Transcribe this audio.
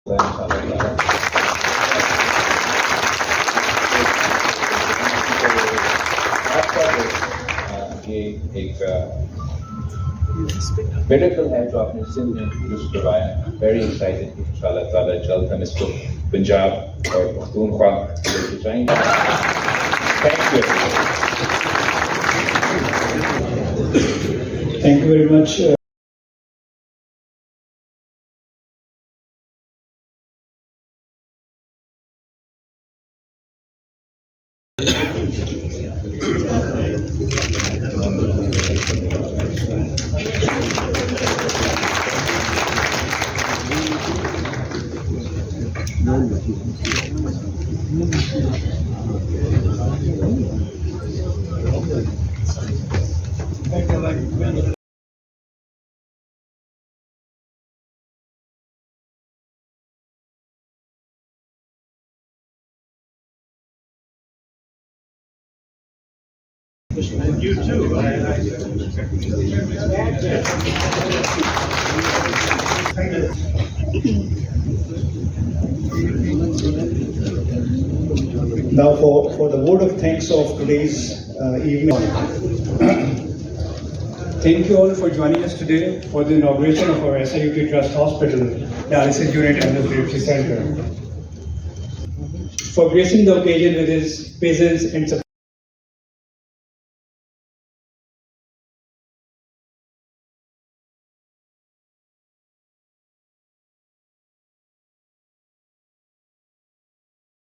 یہ ایک میڈیکل ہے جو آپ نے سندھ میں یوز کروایا. ویری ایکسائٹیڈ ان شاء اللہ تعالیٰ جلد ہم اس کو پنجاب اور پختونخوا لے کے جائیں گے. Thank you. Thank you very much. You too. Now for the word of thanks of today's evening. Thank you all for joining us today for the inauguration of our SIUT Trust Hospital, Dialysis Unit and Respiratory Center. For gracing the occasion with his presence and support.